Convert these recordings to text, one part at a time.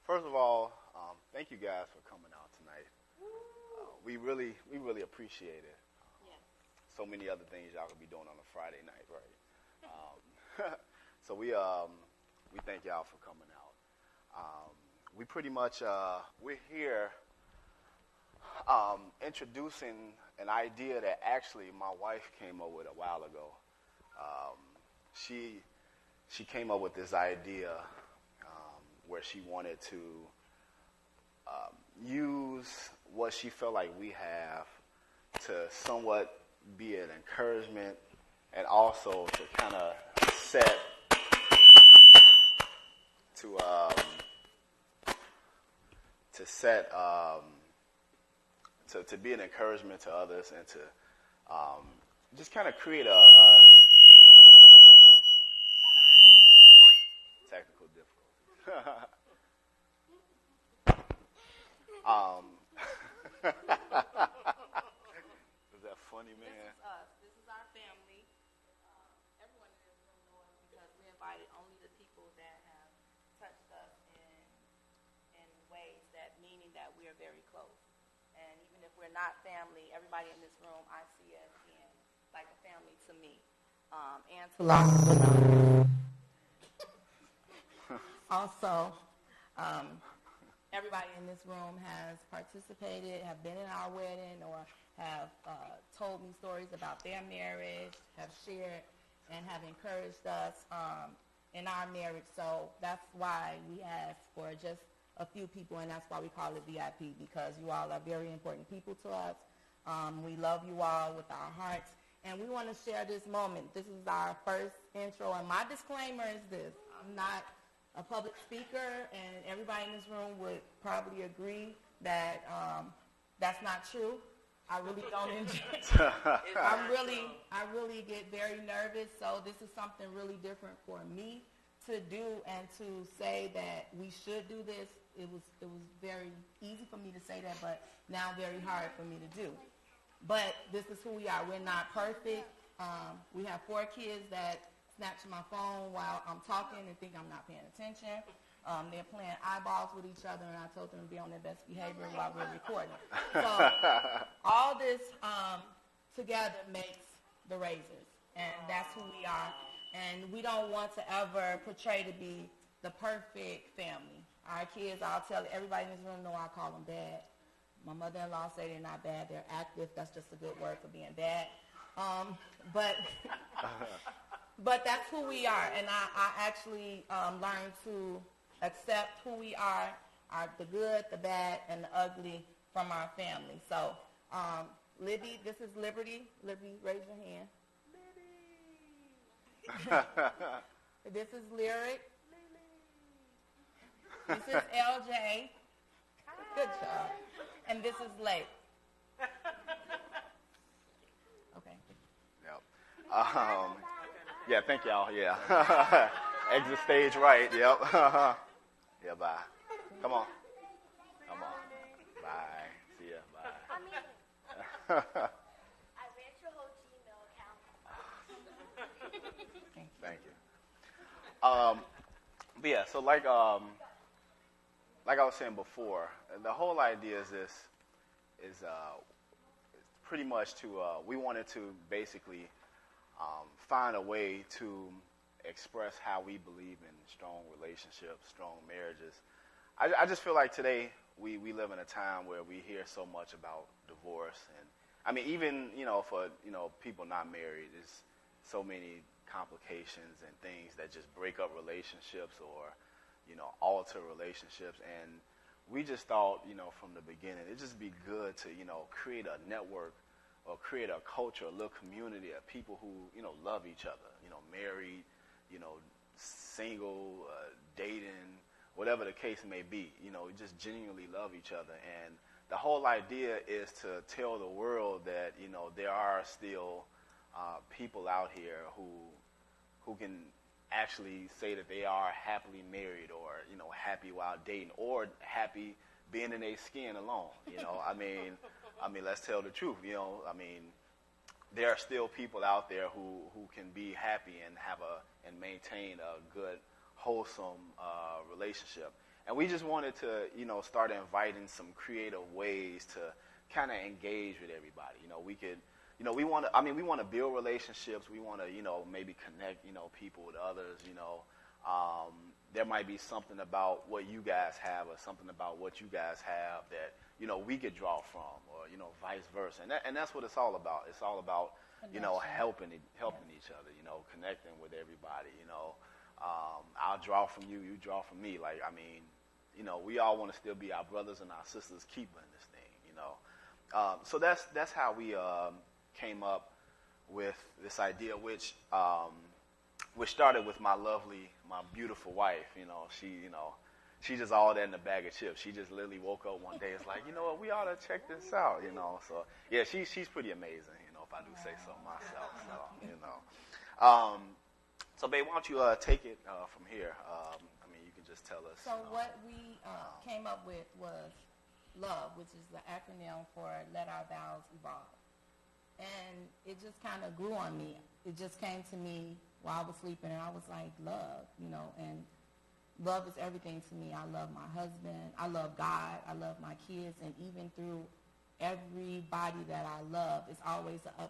First of all, thank you guys for coming out tonight. We really appreciate it. Yes. So many other things y'all could be doing on a Friday night, right? So we thank y'all for coming out. We pretty much we're here introducing an idea that actually my wife came up with a while ago. She came up with this idea where she wanted to use what she felt like we have to somewhat be an encouragement and also to kind of set to be an encouragement to others and to just kind of create a technical difficulty. Is that funny, man? This is us. This is our family. Everyone in this room knows because we invited only the people that have touched us in ways that meaning that we are very close. And even if we're not family, everybody in this room I see as being like a family to me. And to LaRita. Also, everybody in this room has participated, have been in our wedding, or have told me stories about their marriage, have shared and have encouraged us in our marriage. So that's why we asked for just a few people, and that's why we call it VIP, because you all are very important people to us. We love you all with our hearts, and we want to share this moment. This is our first intro, and my disclaimer is this. I'm not a public speaker, and everybody in this room would probably agree that that's not true. I really don't enjoy it. I really get very nervous, so this is something really different for me to do, and to say that we should do this. It was very easy for me to say that, but now very hard for me to do. But this is who we are. We're not perfect. We have 4 kids that snatch my phone while I'm talking and think I'm not paying attention. They're playing eyeballs with each other, and I told them to be on their best behavior while we're recording. So all this together makes the Razors, and that's who we are. And we don't want to ever portray to be the perfect family. Our kids, I'll tell everybody in this room, know I call them bad. My mother-in-law say they're not bad, they're active. That's just a good word for being bad. But that's who we are, and I actually learned to accept who we are, the good, the bad, and the ugly from our family. So, Libby, this is Liberty. Libby, raise your hand. This is Lyric. This is LJ. Good job. And this is Lake. Okay. Yep. Yeah, thank y'all. Yeah. Exit stage right. Yep. Yeah, bye. Come on. Bye. See ya. Bye. I read your whole Gmail account. Thank you. But yeah, so like I was saying before, the whole idea is this is pretty much to we wanted to basically find a way to express how we believe in strong relationships, strong marriages. I just feel like today we live in a time where we hear so much about divorce, and I mean even for people not married, there's so many complications and things that just break up relationships or alter relationships. And we just thought from the beginning it'd just be good to create a network or create a culture, a little community of people who love each other, married, single, dating, whatever the case may be, just genuinely love each other. And the whole idea is to tell the world that there are still people out here who can actually say that they are happily married, or happy while dating, or happy being in their skin alone. I mean, let's tell the truth. I mean, there are still people out there who can be happy and have and maintain a good wholesome relationship. And we just wanted to, start inviting some creative ways to kind of engage with everybody. We could, we want to build relationships. We want to, maybe connect, people with others. There might be something about what you guys have or something about what you guys have that, we could draw from, or, vice versa. And that's what it's all about. It's all about, helping each other, connecting with everybody, I'll draw from you, you draw from me. We all want to still be our brothers and our sisters keeper in this thing, So that's how we came up with this idea, which started with my beautiful wife. She just all that in a bag of chips. She just literally woke up one day. It's like, what, we ought to check this out. So yeah, she's pretty amazing. If I do say so myself. So babe, why don't you take it from here? You can just tell us. So what we came up with was LOVE, which is the acronym for Let Our Vows Evolve. And it just kind of grew on me. It just came to me while I was sleeping, and I was like, love, and love is everything to me. I love my husband. I love God. I love my kids. And even through everybody that I love, it's always an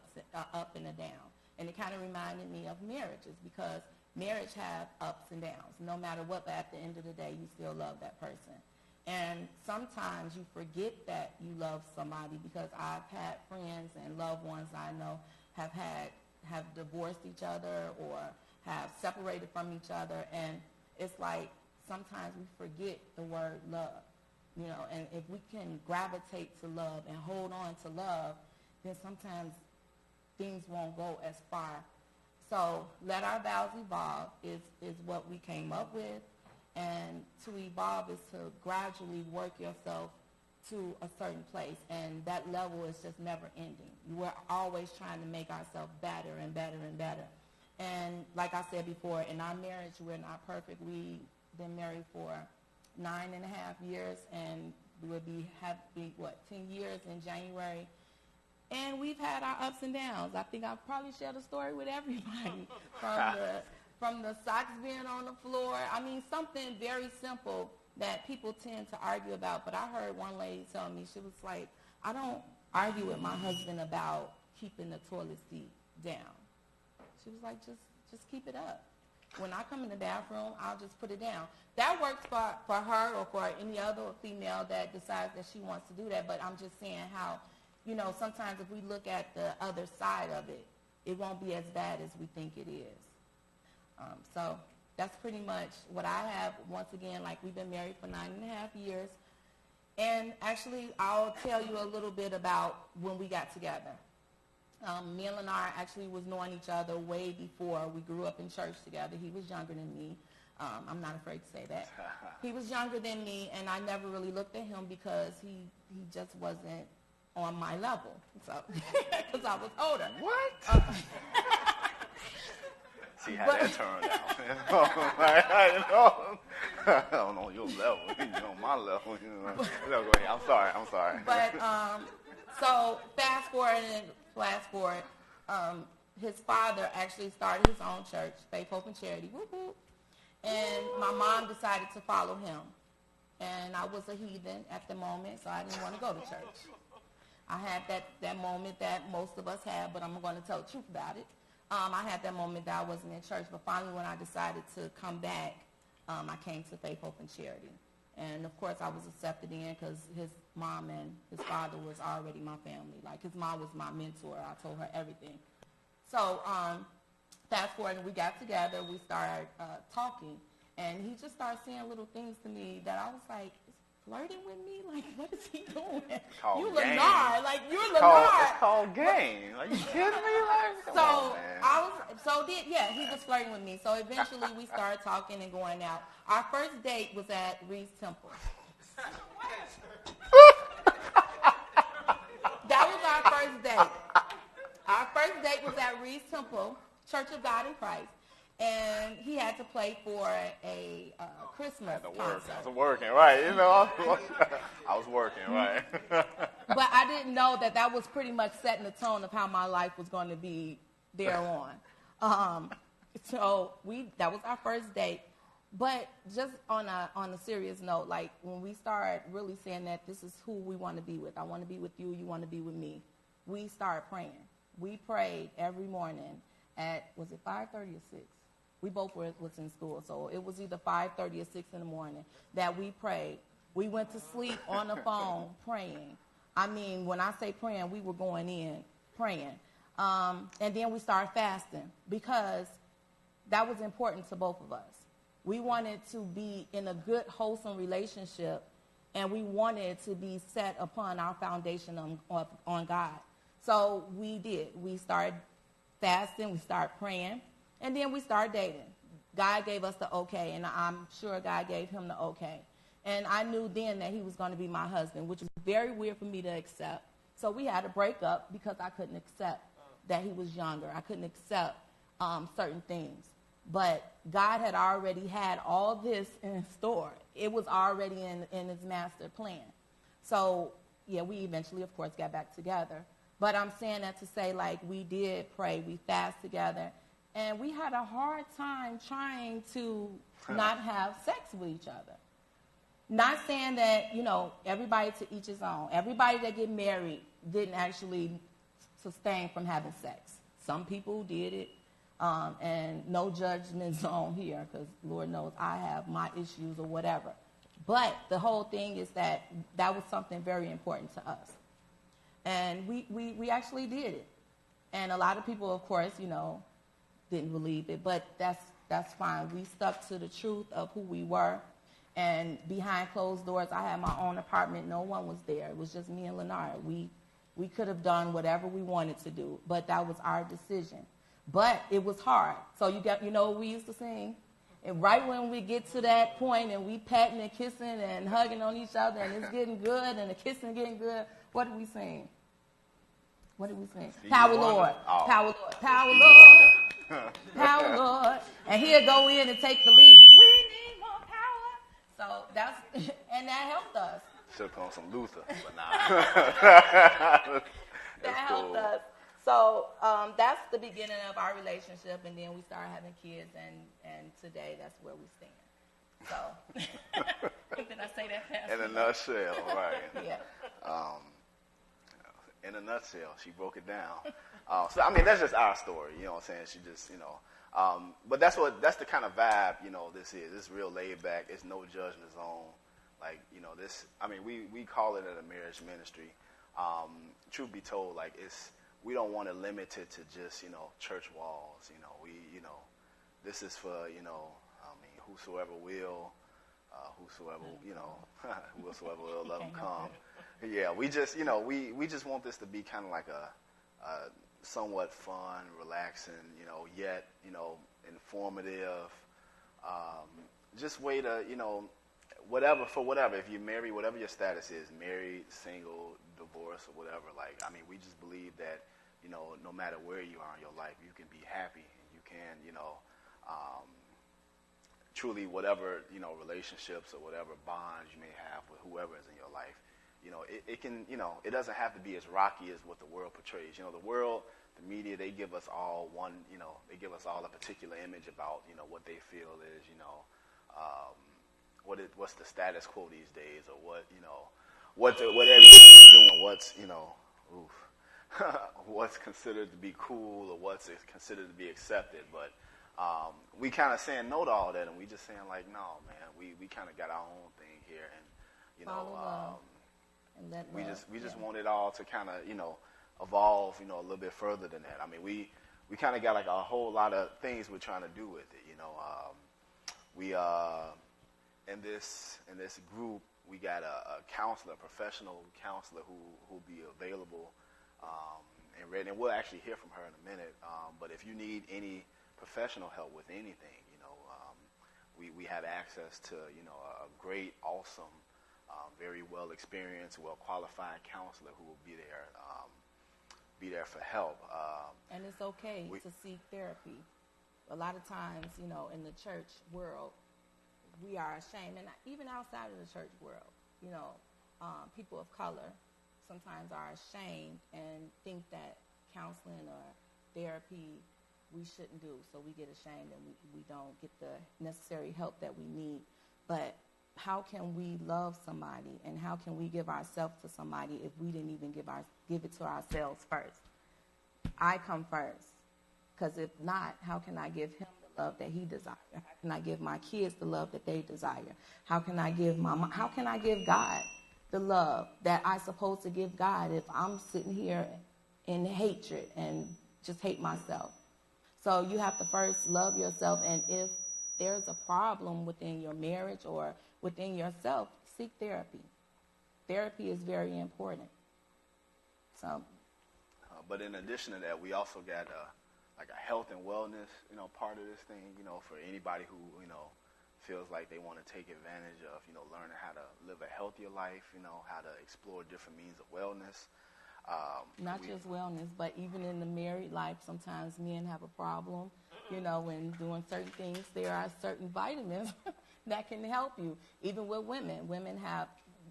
up and a down. And it kind of reminded me of marriages, because marriage have ups and downs. No matter what, but at the end of the day, you still love that person. And sometimes you forget that you love somebody, because I've had friends and loved ones I know have divorced each other or have separated from each other. And it's like sometimes we forget the word love. And if we can gravitate to love and hold on to love, then sometimes things won't go as far. So Let Our Vows Evolve is what we came up with. And to evolve is to gradually work yourself to a certain place. And that level is just never ending. We're always trying to make ourselves better and better and better. And like I said before, in our marriage, we're not perfect. We've been married for 9.5 years, and we will be 10 years in January. And we've had our ups and downs. I think I've probably shared a story with everybody, from the socks being on the floor. Something very simple that people tend to argue about. But I heard one lady tell me, she was like, I don't argue with my husband about keeping the toilet seat down. She was like, just keep it up. When I come in the bathroom, I'll just put it down. That works for her or for any other female that decides that she wants to do that. But I'm just saying how, sometimes if we look at the other side of it, it won't be as bad as we think it is. So that's pretty much what I have. Once again, we've been married for 9.5 years. And actually, I'll tell you a little bit about when we got together. Me and Lennard actually was knowing each other way before we grew up in church together. He was younger than me. I'm not afraid to say that. He was younger than me, and I never really looked at him because he just wasn't on my level. So, because I was older. What? See how that turned out. I don't know your level. You're on my level. No, go ahead. I'm sorry. But so fast forward, his father actually started his own church, Faith, Hope, and Charity. Whoop, whoop. And my mom decided to follow him. And I was a heathen at the moment, so I didn't want to go to church. I had that moment that most of us have, but I'm going to tell the truth about it. I had that moment that I wasn't in church, but finally when I decided to come back, I came to Faith, Hope, and Charity. And, of course, I was accepted in because his mom and his father was already my family. His mom was my mentor. I told her everything. So fast forward, and we got together. We started talking. And he just started saying little things to me that I was like, is he flirting with me? What is he doing? You Lennard. You're Lennard. It's called game. Are you kidding me? He was flirting with me. So eventually we started talking and going out. Our first date was at Reed's Temple. That was our first date. Our first date was at Reed's Temple, Church of God in Christ. And he had to play for a Christmas concert. I was working, right. I was working, right. But I didn't know that was pretty much setting the tone of how my life was going to be thereon. So that was our first date. But just on a serious note, like when we start really saying that this is who we want to be with, I want to be with you, you want to be with me, we start praying. We prayed every morning at, was it 5:30 or 6? We both was in school, so it was either 5:30 or 6 in the morning that we prayed. We went to sleep on the phone praying. I mean, when I say praying, we were going in praying. And then we started fasting because that was important to both of us. We wanted to be in a good, wholesome relationship, and we wanted to be set upon our foundation on God. So we did. We started fasting, we started praying, and then we started dating. God gave us the okay, and I'm sure God gave him the okay. And I knew then that he was going to be my husband, which was very weird for me to accept. So we had to break up because I couldn't accept that he was younger. I couldn't accept certain things. But God had already had all this in store. It was already in his master plan. So, yeah, we eventually, of course, got back together. But I'm saying that to say, like, we did pray, we fast together, and we had a hard time trying to not have sex with each other. Not saying that, you know, everybody to each his own. Everybody that get married didn't actually sustain from having sex. Some people did it, and no judgment zone here, because Lord knows I have my issues or whatever. But the whole thing is that was something very important to us. And we actually did it. And a lot of people, of course, you know, didn't believe it, but that's fine. We stuck to the truth of who we were. And behind closed doors, I had my own apartment. No one was there. It was just me and Lennard. We could have done whatever we wanted to do, but that was our decision. But it was hard. So you know what we used to sing? And right when we get to that point and we patting and kissing and hugging on each other and it's getting good and the kissing getting good, what do we sing? What did we sing? Power Lord. Oh. Power Lord. Power Lord. Power Lord. And he'll go in and take the lead. We need more power. So that's, and that helped us. Should have put on some Luther, but nah. That helped us. So that's the beginning of our relationship, and then we started having kids, and today that's where we stand. So, did I say that fast? In a nutshell, right. Yeah. In a nutshell, she broke it down. So, I mean, that's just our story, you know what I'm saying? She just, you know. But that's the kind of vibe, you know, this is. It's real laid back. It's no judgment zone. Like, you know, this, I mean, we call it a marriage ministry. Truth be told, like, we don't want to limit it to just, you know, church walls. You know, this is for, you know, I mean, whosoever will, you know, whosoever will, let them come. Yeah, we just, you know, we just want this to be kind of like a somewhat fun, relaxing, you know, yet, you know, informative, just way to, you know, whatever, if you're married, whatever your status is, married, single, divorced, or whatever, like, I mean, we just believe that, you know, no matter where you are in your life, you can be happy, and you can, you know, truly whatever, you know, relationships or whatever bonds you may have with whoever is in your life, you know, it can, you know, it doesn't have to be as rocky as what the world portrays. You know, the world, the media, they give us all one, you know, they give us all a particular image about, you know, what they feel is, you know, what's the status quo these days, or what, you know, what everybody's doing, what's, you know, what's considered to be cool, or what's considered to be accepted. But we kind of saying no to all that, and we just saying like, no, man, we kind of got our own thing here, and you know, we just want it all to kind of, you know, evolve, you know, a little bit further than that. I mean, we kind of got like a whole lot of things we're trying to do with it, you know. We in this group, we got a counselor, a professional counselor who'll be available and ready, and we'll actually hear from her in a minute. But if you need any professional help with anything, you know, we have access to, you know, a great, awesome, very well experienced, well qualified counselor who will be there for help. And it's okay to seek therapy. A lot of times, you know, in the church world, we are ashamed, and even outside of the church world, you know, people of color sometimes are ashamed and think that counseling or therapy we shouldn't do. So we get ashamed and we don't get the necessary help that we need. But how can we love somebody, and how can we give ourselves to somebody if we didn't even give it to ourselves first? I come first, because if not, how can I give him the love that he desires? How can I give my kids the love that they desire? How can I give God the love that I'm supposed to give God if I'm sitting here in hatred and just hate myself? So you have to first love yourself, and if there's a problem within your marriage or within yourself, seek therapy. Therapy is very important. So, but in addition to that, we also got like a health and wellness, part of this thing, for anybody who, feels like they want to take advantage of, learning how to live a healthier life, how to explore different means of wellness. Not just wellness, but even in the married life, sometimes men have a problem, when doing certain things. There are certain vitamins that can help you. Even with women.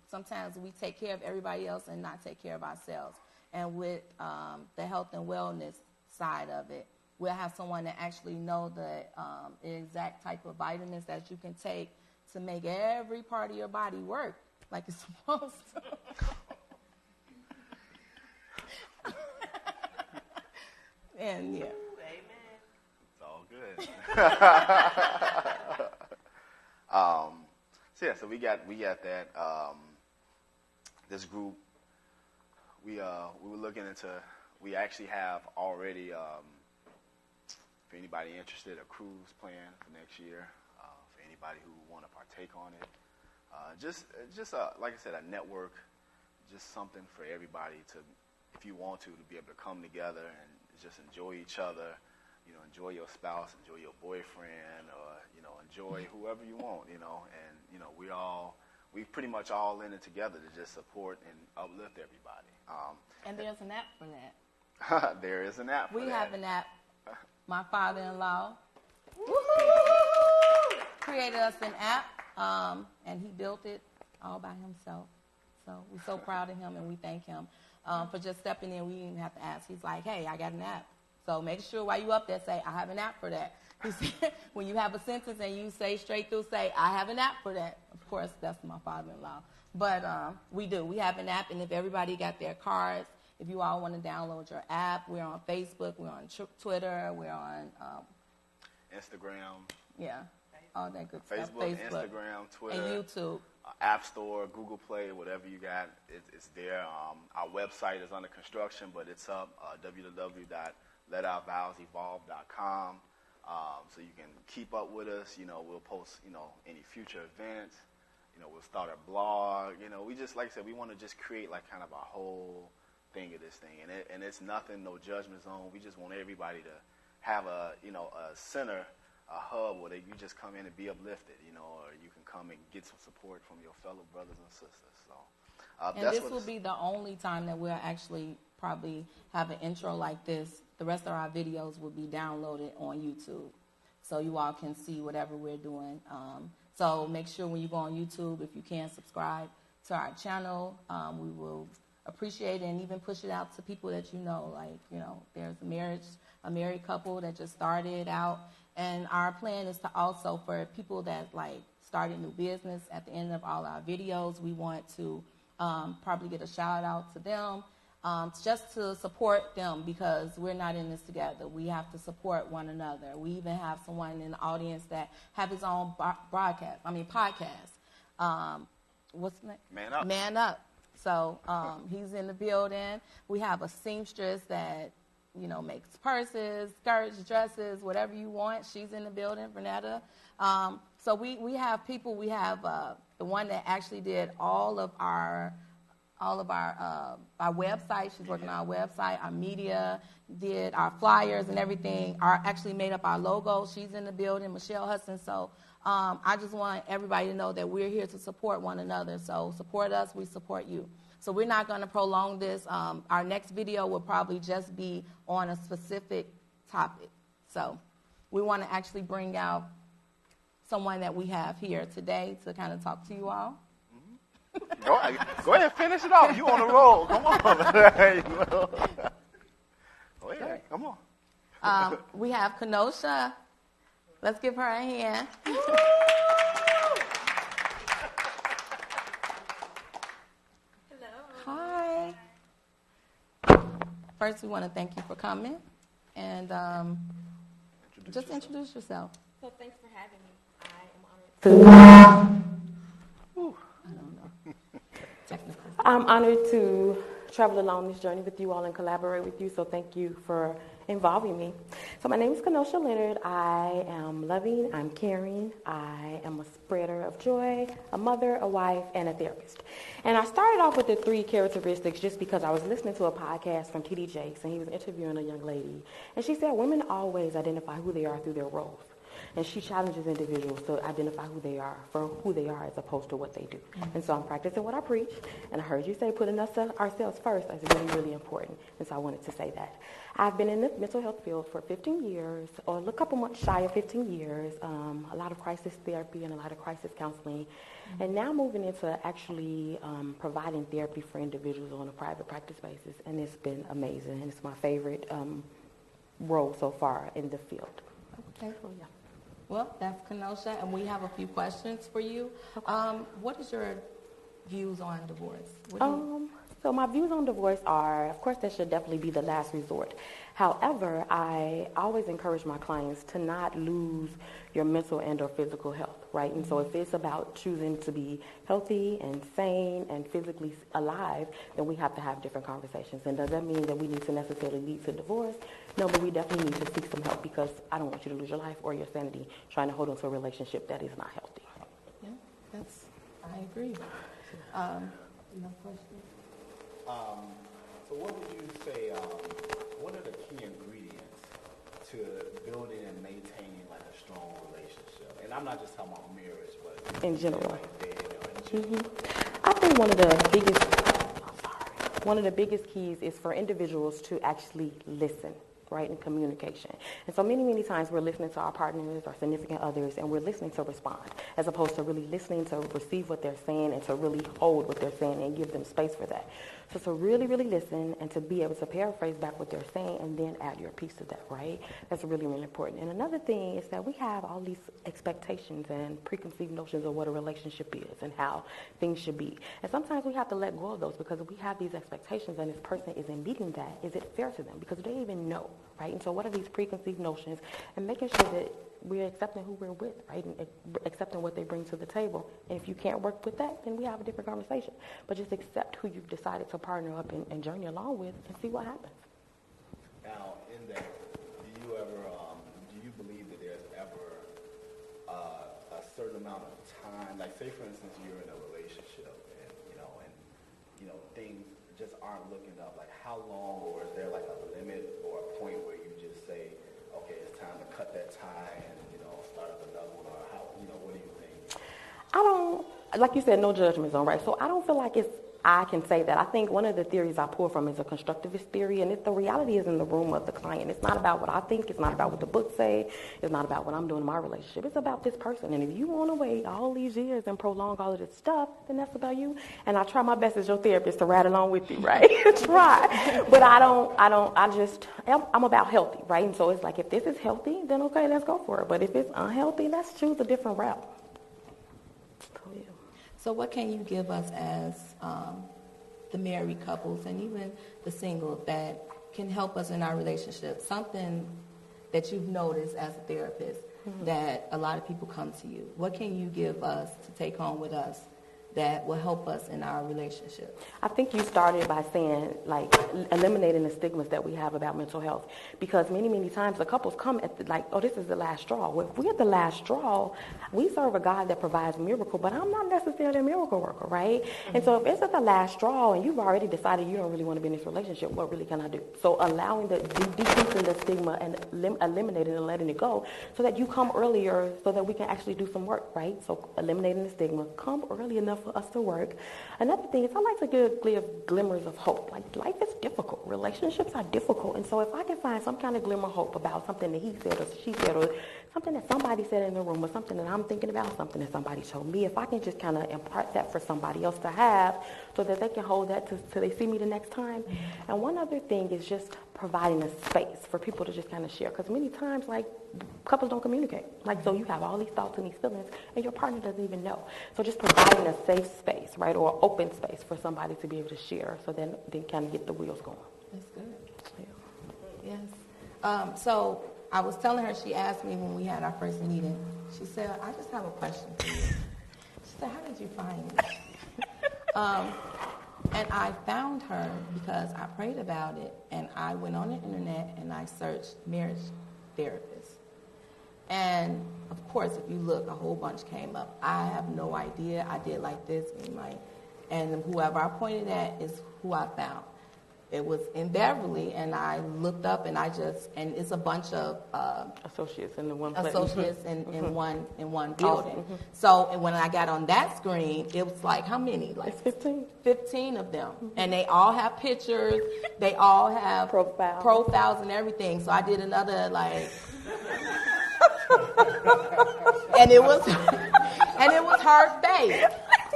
Sometimes we take care of everybody else and not take care of ourselves. And with the health and wellness side of it, we'll have someone that actually know the exact type of vitamins that you can take to make every part of your body work like it's supposed to. And yeah. Amen. It's all good. So we got that. This group, we were looking into. We actually have already, for anybody interested, a cruise plan for next year. For anybody who want to partake on it, just like I said, a network, just something for everybody to, if you want to be able to come together and just enjoy each other, enjoy your spouse, enjoy your boyfriend, or, enjoy whoever you want, and, we pretty much all in it together to just support and uplift everybody. And there's an app for that. There is an app for that. We have an app. My father-in-law created us an app, and he built it all by himself. So we're so proud of him, and we thank him for just stepping in. We didn't even have to ask. He's like, hey, I got an app. So make sure while you up there, say, I have an app for that. He said, when you have a sentence and you say straight through, say, I have an app for that. Of course, that's my father-in-law. But we do. We have an app, and if everybody got their cards, if you all want to download your app, we're on Facebook, we're on Twitter, we're on Instagram. Yeah, all that good stuff. Facebook, Instagram, Twitter. And YouTube. App Store, Google Play, whatever you got, it's there. Our website is under construction, but it's up, www.letourvowsevolve.com. So you can keep up with us. We'll post, any future events. We'll start a blog. We just, like I said, we want to just create like kind of a whole thing of this thing. And it's nothing, no judgment zone. We just want everybody to have a center, a hub where you just come in and be uplifted, or you can come and get some support from your fellow brothers and sisters. So, and this will be the only time that we'll actually probably have an intro like this. The rest of our videos will be downloaded on YouTube, so you all can see whatever we're doing. So make sure when you go on YouTube, if you can, subscribe to our channel. We will appreciate it and even push it out to people that you know. Like, there's a married couple that just started out. And our plan is to also, for people that start a new business, at the end of all our videos, we want to probably get a shout out to them, just to support them, because we're not in this together. We have to support one another. We even have someone in the audience that have his own podcast. What's the name? Man Up. Man Up. So he's in the building. We have a seamstress that makes purses, skirts, dresses, whatever you want. She's in the building, Vernetta. So we have people. We have the one that actually did all of our website. She's working on our website. Our media did our flyers and everything. Actually made up our logo. She's in the building, Michelle Hudson. So I just want everybody to know that we're here to support one another. So support us. We support you. So we're not going to prolong this. Our next video will probably just be on a specific topic. So we want to actually bring out someone that we have here today to kind of talk to you all. Go ahead, finish it off. You on the roll. Come on. Go ahead, come on. We have Kenosha. Let's give her a hand. Hello. Hi. First, we want to thank you for coming. And just introduce yourself. So thanks for having me. I am honored I'm honored to travel along this journey with you all and collaborate with you, so thank you for involving me. So my name is Kenosha Leonard. I am loving, I'm caring, I am a spreader of joy, a mother, a wife, and a therapist. And I started off with the 3 characteristics just because I was listening to a podcast from T.D. Jakes, and he was interviewing a young lady. And she said women always identify who they are through their roles. And she challenges individuals to identify who they are for who they are as opposed to what they do. Mm-hmm. And so I'm practicing what I preach. And I heard you say putting ourselves first is really, really important. And so I wanted to say that. I've been in the mental health field for 15 years, or a couple months shy of 15 years, a lot of crisis therapy and a lot of crisis counseling. Mm-hmm. And now moving into actually providing therapy for individuals on a private practice basis. And it's been amazing. And it's my favorite role so far in the field. Okay. So, yeah. Well, that's Kenosha, and we have a few questions for you. Okay. What is your views on divorce? So my views on divorce are, of course, that should definitely be the last resort. However, I always encourage my clients to not lose your mental and or physical health, right? And so if it's about choosing to be healthy and sane and physically alive, then we have to have different conversations. And does that mean that we need to necessarily lead to divorce? No, but we definitely need to seek some help because I don't want you to lose your life or your sanity trying to hold on to a relationship that is not healthy. Yeah, I agree. No questions? So what would you say, what are the key ingredients to building and maintaining like a strong relationship? And I'm not just talking about marriage, but in general. Like dating, in general. Mm-hmm. I think one of the biggest keys is for individuals to actually listen, right, in communication. And so many times we're listening to our partners, our significant others, and we're listening to respond, as opposed to really listening to receive what they're saying and to really hold what they're saying and give them space for that. So to really listen and to be able to paraphrase back what they're saying and then add your piece to that, right? That's really important. And another thing is that we have all these expectations and preconceived notions of what a relationship is and how things should be. And sometimes we have to let go of those because we have these expectations and this person isn't meeting that. Is it fair to them? Because they even know, right? And so what are these preconceived notions? And making sure that we're accepting who we're with, right? And accepting what they bring to the table. And if you can't work with that, then we have a different conversation. But just accept who you've decided to partner up and journey along with and see what happens. Now, in that, do you believe that there's ever a certain amount of time, like say for instance you're in a relationship and things just aren't looking up, like how long, or is there like a limit or a point where you just say, okay, it's time to cut that tie and, start up another one, or how, what do you think? I don't, like you said, no judgment zone, right? So I don't feel like I can say that. I think one of the theories I pull from is a constructivist theory, and the reality is in the room of the client. It's not about what I think. It's not about what the books say. It's not about what I'm doing in my relationship. It's about this person. And if you want to wait all these years and prolong all of this stuff, then that's about you. And I try my best as your therapist to ride along with you, right? Try. But I'm about healthy, right? And so it's like, if this is healthy, then okay, let's go for it. But if it's unhealthy, let's choose a different route. So what can you give us as the married couples and even the single that can help us in our relationship? Something that you've noticed as a therapist that a lot of people come to you. What can you give us to take home with us that will help us in our relationship? I think you started by saying, like, eliminating the stigmas that we have about mental health. Because many times the couples come at this is the last straw. Well, if we're the last straw, we serve a God that provides a miracle, but I'm not necessarily a miracle worker, right? Mm-hmm. And so if it's at the last straw and you've already decided you don't really want to be in this relationship, what really can I do? So allowing decreasing the stigma and eliminating and letting it go so that you come earlier so that we can actually do some work, right? So eliminating the stigma, come early enough for us to work. Another thing is I like to give glimmers of hope. Like, life is difficult. Relationships are difficult. And so if I can find some kind of glimmer of hope about something that he said or she said or something that somebody said in the room or something that I'm thinking about, something that somebody showed me, if I can just kind of impart that for somebody else to have so that they can hold that till they see me the next time. And one other thing is just providing a space for people to just kind of share. Because many times, like, couples don't communicate. Like, so you have all these thoughts and these feelings, and your partner doesn't even know. So just providing a safe space, right, or open space for somebody to be able to share so then they kind of get the wheels going. That's good. Yeah. Yes. So I was telling her, she asked me when we had our first meeting, she said, I just have a question for you. She said, how did you find me? And I found her because I prayed about it, and I went on the internet and I searched marriage therapists. And of course, if you look, a whole bunch came up. I have no idea. I did like this, and whoever I pointed at is who I found. It was in Beverly, and I looked up, and and it's a bunch of associates in the one place. Associates in one building. So and when I got on that screen, it was like, how many? Like it's 15. 15 of them. And they all have pictures. They all have profiles and everything. So I did another, like, and it was her face.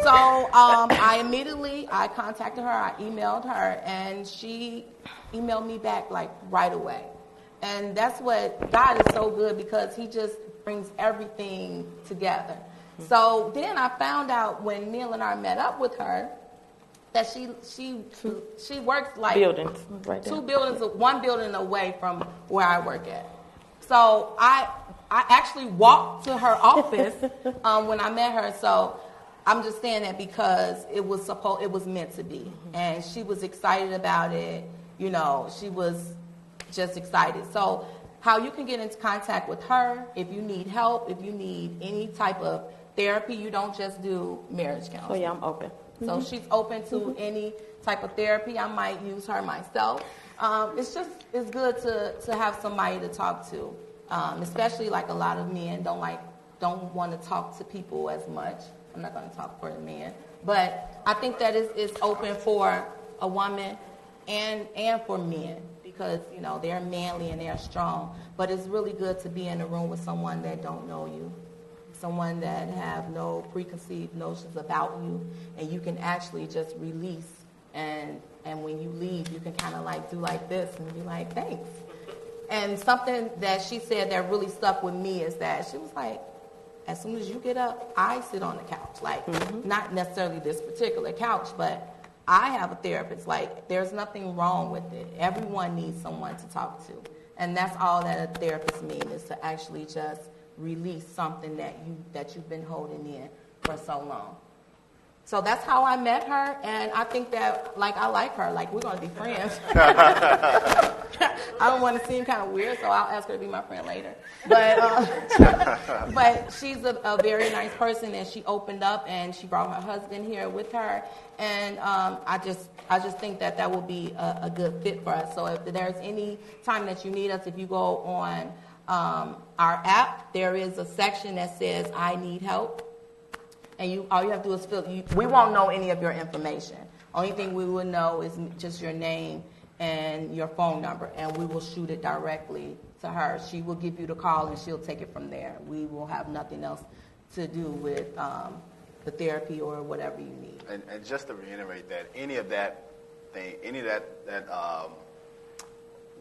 So I contacted her, I emailed her, and she emailed me back like right away. And that's what, God is so good because he just brings everything together. So then I found out when Neil and I met up with her that she works like buildings, right there. 2 buildings, 1 building away from where I work at. So I actually walked to her office when I met her. So I'm just saying that because it was meant to be, and she was excited about it. You know, she was just excited. So how you can get into contact with her if you need help, if you need any type of therapy, you don't just do marriage counseling. Oh yeah, I'm open. So she's open to any type of therapy. I might use her myself. It's good to have somebody to talk to, especially like a lot of men don't want to talk to people as much. I'm not going to talk for the men, but I think that it's open for a woman and for men because, you know, they're manly and they're strong. But it's really good to be in a room with someone that don't know you, someone that have no preconceived notions about you, and you can actually just release. And when you leave, you can kind of like do like this and be like, thanks. And something that she said that really stuck with me is that she was like, as soon as you get up, I sit on the couch. Like, not necessarily this particular couch, but I have a therapist. Like, there's nothing wrong with it. Everyone needs someone to talk to. And that's all that a therapist means, is to actually just release something that you've been holding in for so long. So that's how I met her, and I think that, like, I like her. Like, we're going to be friends. I don't want to seem kind of weird, so I'll ask her to be my friend later. But she's a very nice person, and she opened up, and she brought her husband here with her. And I just think that will be a good fit for us. So if there's any time that you need us, if you go on our app, there is a section that says, I need help. And all you have to do is we won't know any of your information. Only thing we will know is just your name and your phone number, and we will shoot it directly to her. She will give you the call, and she'll take it from there. We will have nothing else to do with the therapy or whatever you need. And just to reiterate that, any of that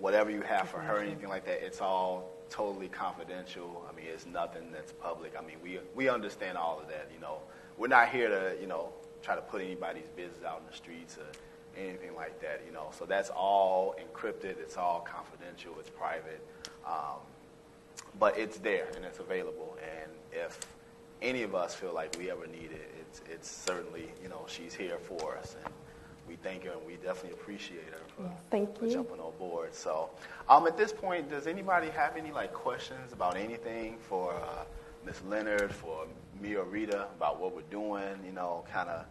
whatever you have for her, anything like that, it's all totally confidential. I mean, it's nothing that's public. I mean, we understand all of that, you know. We're not here to, you know, try to put anybody's business out in the streets or anything like that, you know. So that's all encrypted. It's all confidential. It's private. But it's there and it's available. And if any of us feel like we ever need it, it's certainly, you know, she's here for us. And we thank her, and we definitely appreciate her for jumping on board. So at this point, does anybody have any, like, questions about anything for Ms. Lennard, for me or Rita, about what we're doing, you know, kind of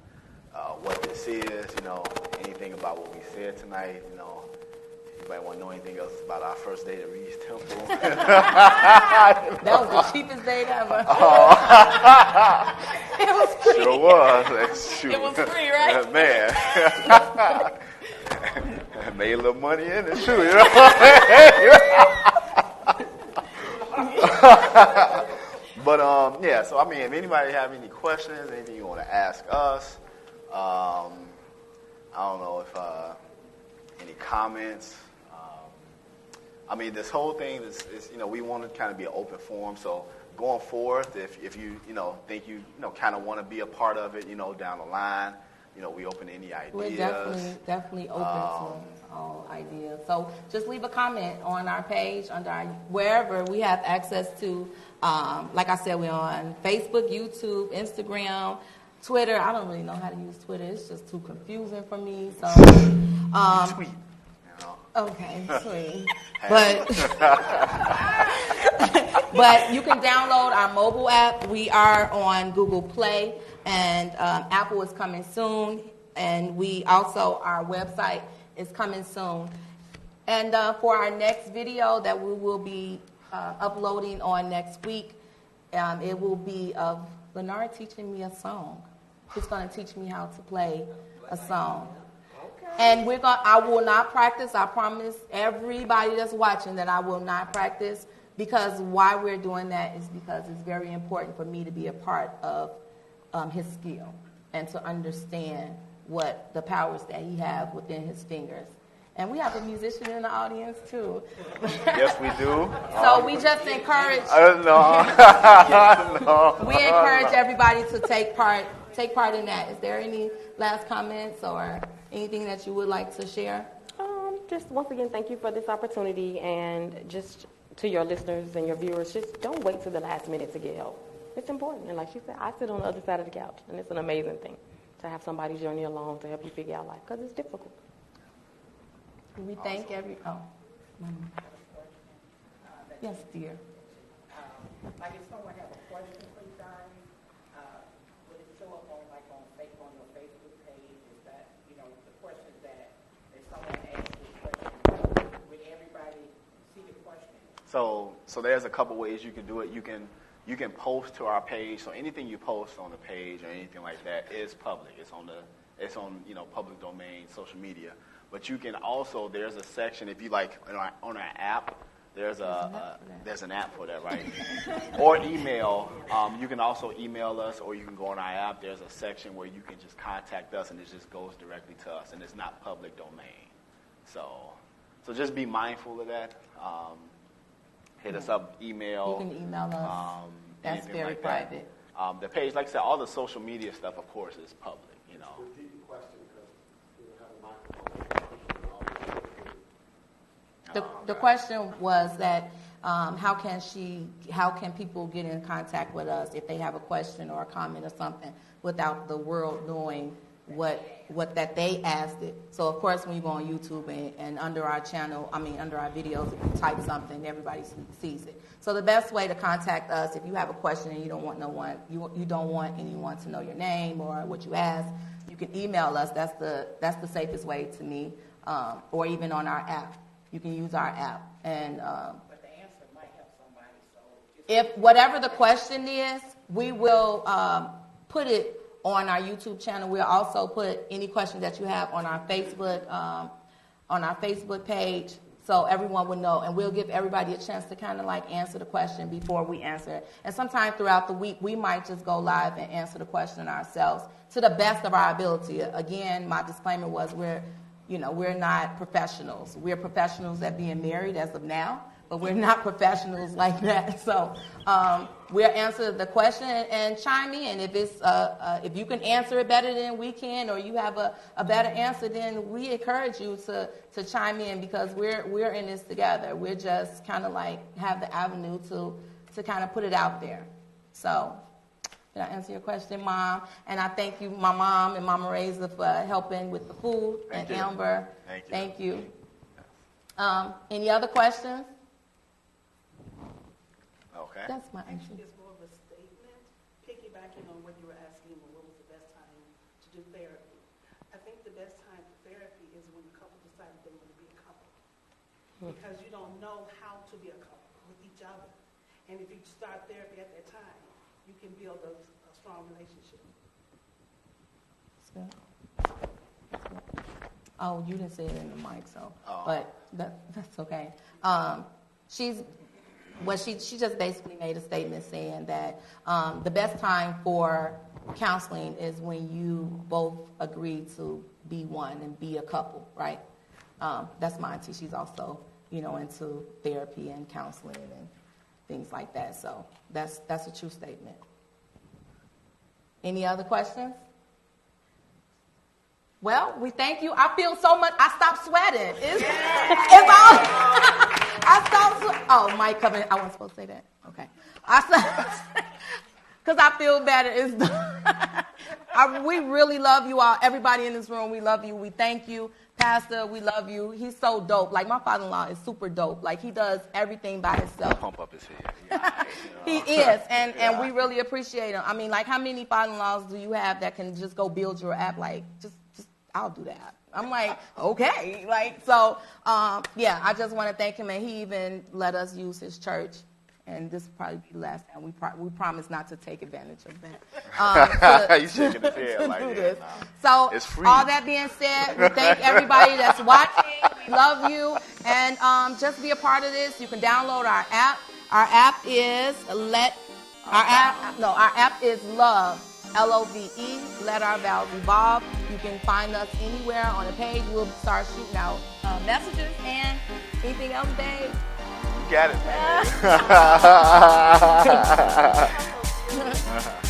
what this is, you know, anything about what we said tonight, you know? Anybody want to know anything else about our first date at Reed's Temple? That was the cheapest date ever. It was free. Sure was. It was free, right? Man. I made a little money in it, too, you know? Yeah. So I mean, if anybody have any questions, anything you want to ask us, I don't know if any comments. I mean, this whole thing is we want to kind of be an open forum. So going forth, if you think you kind of want to be a part of it, down the line, we open to any ideas. We're definitely open to all ideas. So just leave a comment on our page, wherever we have access to. Like I said, we're on Facebook, YouTube, Instagram, Twitter. I don't really know how to use Twitter. It's just too confusing for me. So tweet. Okay, sweet. But you can download our mobile app. We are on Google Play, and Apple is coming soon. And our website is coming soon. And for our next video that we will be uploading on next week, it will be of Lennard teaching me a song. He's going to teach me how to play a song. And I will not practice. I promise everybody that's watching that I will not practice, because why we're doing that is because it's very important for me to be a part of his skill and to understand what the powers that he has within his fingers. And we have a musician in the audience too. Yes, we do. So we just encourage. We encourage everybody to take part in that. Is there any last comments or anything that you would like to share? Just once again, thank you for this opportunity, and just to your listeners and your viewers, just don't wait till the last minute to get help. It's important, and like she said, I sit on the other side of the couch, and it's an amazing thing to have somebody journey along to help you figure out life, because it's difficult. We thank Yes, dear. Like if someone has a question for you guys, would it show up on your Facebook page? Is that the question that if someone asks you a question, would everybody see the question? So there's a couple ways you can do it. You can post to our page. So anything you post on the page or anything like that is public. It's on public domain, social media. But you can also, there's a section, if you like on our app, there's an app for that, right? Or email. You can also email us, or you can go on our app. There's a section where you can just contact us, and it just goes directly to us, and it's not public domain. So just be mindful of that. Hit us up, email. You can email us. That's very like private. That. The page, like I said, all the social media stuff, of course, is public. Repeat the question because we don't have a microphone. The question was that how can people get in contact with us if they have a question or a comment or something without the world knowing what that they asked it. So of course when you go on YouTube and under our channel, under our videos, if you type something, everybody sees it. So the best way to contact us, if you have a question and you don't want anyone to know your name or what you asked, you can email us. That's the safest way to me, or even on our app. You can use our app. And but the answer might help somebody. So if whatever the question is, we will put it on our YouTube channel. We'll also put any questions that you have on our Facebook page, so everyone would know. And we'll give everybody a chance to kind of answer the question before we answer it. And sometime throughout the week, we might just go live and answer the question ourselves to the best of our ability. Again, my disclaimer was we're not professionals. We're professionals at being married as of now, but we're not professionals like that. So we'll answer the question and chime in. If if you can answer it better than we can, or you have a better answer, then we encourage you to chime in, because we're in this together. We're just kind of have the avenue to kind of put it out there. So did I answer your question, Mom? And I thank you, my mom and Mama Razor, for helping with the food. Thank and you. Amber. Thank you. Any other questions? Okay. That's my answer. Actually, it's more of a statement, piggybacking on what you were asking, what was the best time to do therapy. I think the best time for therapy is when the couple decide they want to be a couple. Because you don't know how to be a couple with each other. And if you start therapy at that time, you can build a strong relationship. Oh, you didn't say it in the mic, so. Oh. But that's okay. Well, she just basically made a statement saying that the best time for counseling is when you both agree to be one and be a couple, right? That's my auntie. She's also, into therapy and counseling and things like that. So that's a true statement. Any other questions? Well, we thank you. I feel so much. I stopped sweating. It's all. I stopped sweating. Oh, Mike coming. I wasn't supposed to say that. Okay. Because I feel better. We really love you all. Everybody in this room, we love you. We thank you. Pastor, we love you. He's so dope. Like, my father-in-law is super dope. Like, he does everything by himself. Pump up his head. Yeah, He is, and we really appreciate him. I mean, like, how many father-in-laws do you have that can just go build your app? Like, just I'll do that. I'm like, okay. Like, so, yeah, I just want to thank him. And he even let us use his church. And this will probably be the last time. We promise not to take advantage of that. He's shaking his head like that. So, it's free. All that being said, we thank everybody that's watching. We love you. And just be a part of this. You can download our app. Our app is Our app is L.O.V.E. L-O.V.E. Let Our Vows Evolve. You can find us anywhere on the page. We'll start shooting out messages and anything else, babe. You got it, man.